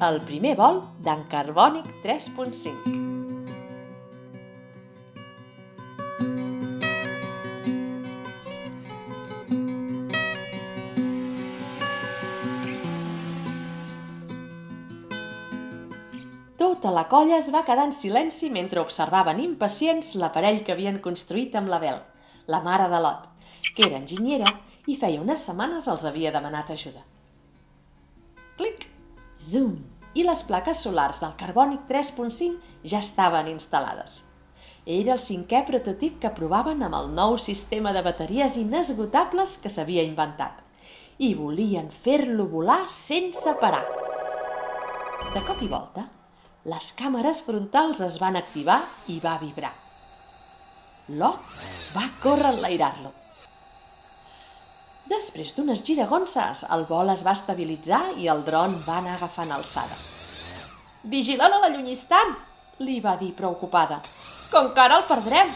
El primer vol d'en Carbònic 3.5. Tota la colla es va quedar en silenci mentre observaven impacients l'aparell que havien construït amb la Bel, la mare de Lot, que era enginyera i feia unes setmanes els havia demanat ajuda. Clic! Zoom! I les plaques solars del Carbònic 3.5 ja estaven instal·lades. Era el 5è prototip que provaven amb el nou sistema de bateries inesgotables que s'havia inventat i volien fer-lo volar sense parar. De cop i volta, les càmeres frontals es van activar i va vibrar. Lot va córrer a enlairar-lo. Després d'unes giragonses, el vol es va estabilitzar i el dron va anar agafant alçada. «Vigila-la a la llunyistant!» li va dir preocupada. «Que encara el perdrem!»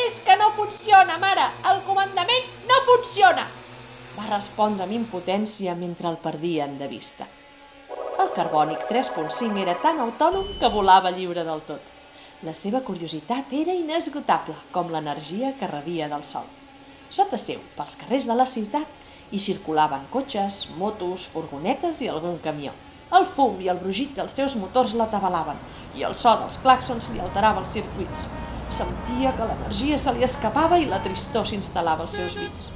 «És que no funciona, mare! El comandament no funciona!» va respondre amb impotència mentre el perdien de vista. El Carbònic 3.5 era tan autònom que volava lliure del tot. La seva curiositat era inesgotable, com l'energia que rebia del sol. Sota seu, pels carrers de la ciutat, hi circulaven cotxes, motos, furgonetes i algun camió. El fum i el brugit dels seus motors l'atabalaven i el so dels clàxons li alterava els circuits. Sentia que l'energia se li escapava i la tristor s'instal·lava als seus dits.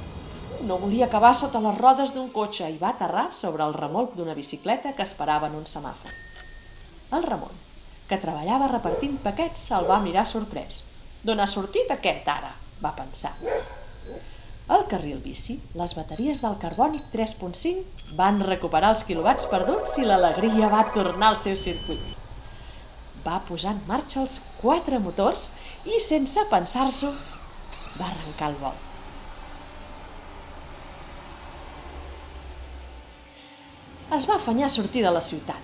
No volia acabar sota les rodes d'un cotxe i va aterrar sobre el remolc d'una bicicleta que esperava en un semàfor. El Ramon, que treballava repartint paquets, se'l va mirar sorprès. «D'on ha sortit aquest ara?», va pensar. Al carril bici, les bateries del Carbònic 3.5 van recuperar els quilowatts perduts i l'alegria va tornar als seus circuits. Va posar en marxa els 4 motors i, sense pensar-s'ho, va arrencar el vol. Es va afanyar a sortir de la ciutat.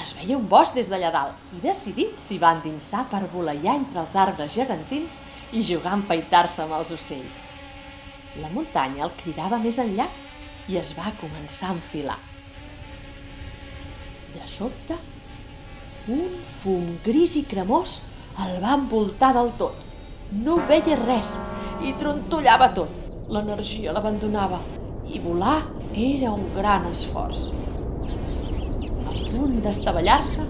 Es veia un bosc des d'allà dalt i, decidit, s'hi va endinsar per voleiar entre els arbres gegantins i jugar a empaitar-se amb els ocells. La muntanya el cridava més enllà i es va començar a enfilar. De sobte, un fum gris i cremós el va envoltar del tot. No veia res i trontollava tot. L'energia l'abandonava i volar era un gran esforç. A punt d'estavellar-se,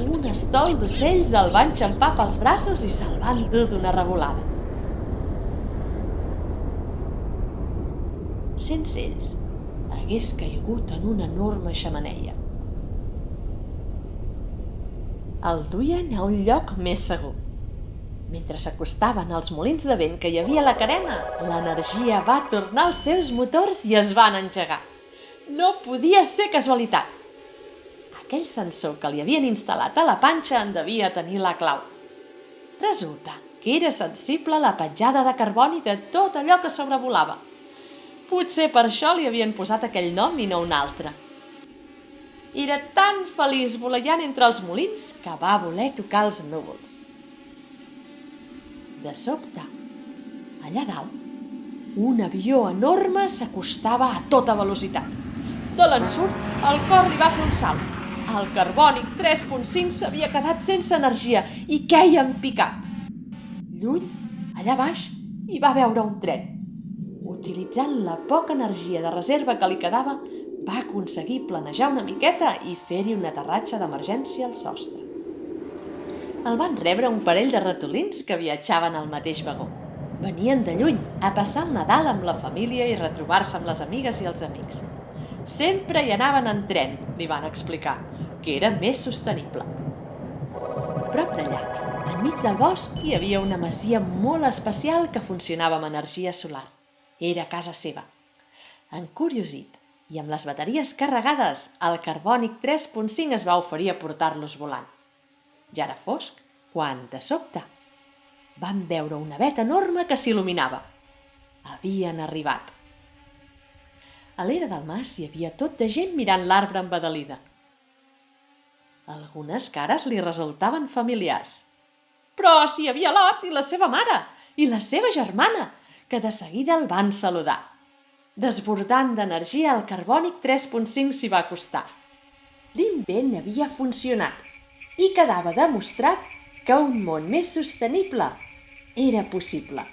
un estol d'ocells el va enxampar pels braços i se'l va endur d'una revolada. Sense ells, hagués caigut en una enorme xemeneia. El duien a un lloc més segur. Mentre s'acostaven als molins de vent que hi havia a la carena, l'energia va tornar als seus motors i es van engegar. No podia ser casualitat. Aquell sensor que li havien instal·lat a la panxa en devia tenir la clau. Resulta que era sensible a la petjada de carboni de tot allò que sobrevolava. Potser per això li havien posat aquell nom i no un altre. Era tan feliç voleiant entre els molins que va voler tocar els núvols. De sobte, allà dalt, un avió enorme s'acostava a tota velocitat. De l'ensurt, el cor li va fer un salt. El Carbònic 3.5 s'havia quedat sense energia i queia en picat. Lluny, allà baix, hi va veure un tren. Utilitzant la poca energia de reserva que li quedava, va aconseguir planejar una miqueta i fer-hi un aterratge d'emergència al sostre. El van rebre un parell de ratolins que viatjaven al mateix vagó. Venien de lluny a passar el Nadal amb la família i retrobar-se amb les amigues i els amics. Sempre hi anaven en tren, li van explicar, que era més sostenible. Prop d'allà, enmig del bosc, hi havia una masia molt especial que funcionava amb energia solar. Era casa seva. Encuriosit i amb les bateries carregades, el Carbònic 3.5 es va oferir a portar-los volant. Ja era fosc quan, de sobte, van veure una veta enorme que s'il·luminava. Havien arribat. A l'era del mas hi havia tot de gent mirant l'arbre embadalida. Algunes cares li resultaven familiars. Però si hi havia Lot i la seva mare i la seva germana, que de seguida el van saludar. Desbordant d'energia, el Carbònic 3.5 s'hi va acostar. L'invent havia funcionat i quedava demostrat que un món més sostenible era possible.